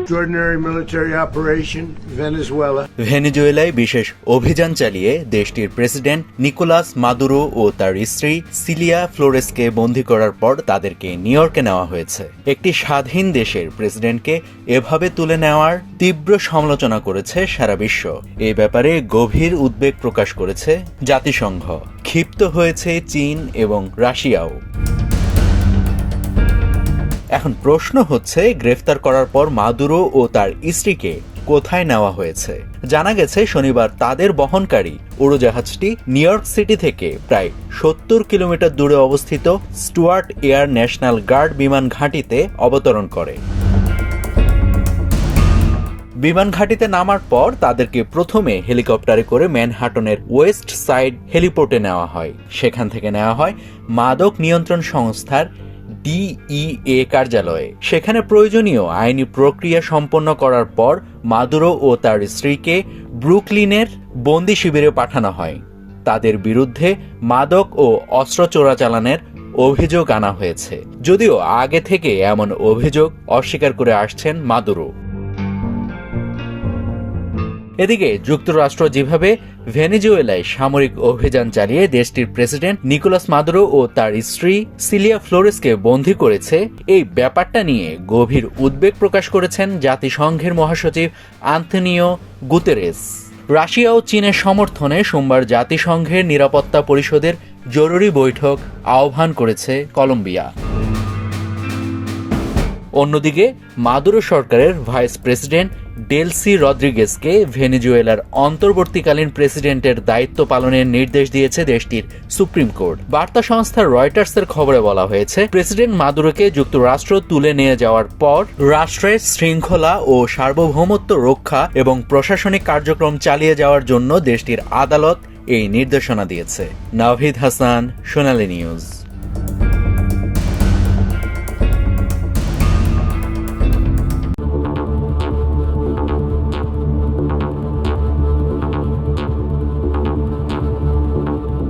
Extraordinary military operation, Venezuela. ভেনেজুয়েলায় বিশেষ অভিযান চালিয়ে দেশটির প্রেসিডেন্ট নিকোলাস মাদুরো ও তার স্ত্রী সিলিয়া ফ্লোরেসকে বন্দী করার পর তাদেরকে নিউ ইয়র্কে নেওয়া হয়েছে। একটি স্বাধীন দেশের প্রেসিডেন্টকে এভাবে তুলে নেওয়ার তীব্র সমালোচনা করেছে সারা বিশ্ব। এ ব্যাপারে গভীর উদ্বেগ প্রকাশ করেছে জাতিসংঘ। ক্ষিপ্ত হয়েছে চীন এবং রাশিয়াও। এখন প্রশ্ন হচ্ছে, গ্রেফতার করার পর মাদুরো ও তার স্ত্রীকে কোথায় নেওয়া হয়েছে? জানা গেছে শনিবার তাদের বহনকারী উড়োজাহাজটি নিউ ইয়র্ক সিটি থেকে প্রায় 70 কিলোমিটার দূরে অবস্থিত স্টুয়ার্ট এয়ার ন্যাশনাল গার্ড বিমান ঘাঁটিতে অবতরণ করে। বিমান ঘাঁটিতে নামার পর তাদেরকে প্রথমে হেলিকপ্টারে করে ম্যানহাটনের ওয়েস্ট সাইড হেলিপোর্টে নেওয়া হয়। সেখান থেকে নেওয়া হয় মাদক নিয়ন্ত্রণ সংস্থার DEA কার্যালয়ে। সেখানে প্রয়োজনীয় আইনি প্রক্রিয়া সম্পন্ন করার পর মাদুরো ও তার স্ত্রীকে ব্রুকলিনের বন্দি শিবিরে পাঠানো হয়। তাদের বিরুদ্ধে মাদক ও অস্ত্র চোরাচালানের অভিযোগ আনা হয়েছে, যদিও আগে থেকে এমন অভিযোগ অস্বীকার করে আসছেন মাদুরো। এদিকে যুক্তরাষ্ট্র যেভাবে ভেনেজুয়েলায় সামরিক অভিযান চালিয়ে দেশটির প্রেসিডেন্ট নিকোলাস মাদুরো ও তার স্ত্রী সিলিয়া ফ্লোরেসকে বন্দী করেছে, এই ব্যাপারটা নিয়ে গভীর উদ্বেগ প্রকাশ করেছেন জাতিসংঘের মহাসচিব আন্তোনিও গুতেরেস। রাশিয়া ও চীনের সমর্থনে সোমবার জাতিসংঘের নিরাপত্তা পরিষদের জরুরি বৈঠক আহ্বান করেছে কলম্বিয়া। অন্যদিকে মাদুরো সরকারের ভাইস প্রেসিডেন্ট ডেলসি রদ্রিগেজকে ভেনেজুয়েলার অন্তর্বর্তীকালীন প্রেসিডেন্টের দায়িত্ব পালনের নির্দেশ দিয়েছে দেশটির সুপ্রিম কোর্ট। বার্তা সংস্থা রয়টার্সের খবরে বলা হয়েছে, প্রেসিডেন্ট মাদুরোকে যুক্তরাষ্ট্র তুলে নিয়ে যাওয়ার পর রাষ্ট্রের শৃঙ্খলা ও সার্বভৌমত্ব রক্ষা এবং প্রশাসনিক কার্যক্রম চালিয়ে যাওয়ার জন্য দেশটির আদালত এই নির্দেশনা দিয়েছে। নাভিদ হাসান, সোনালী নিউজ।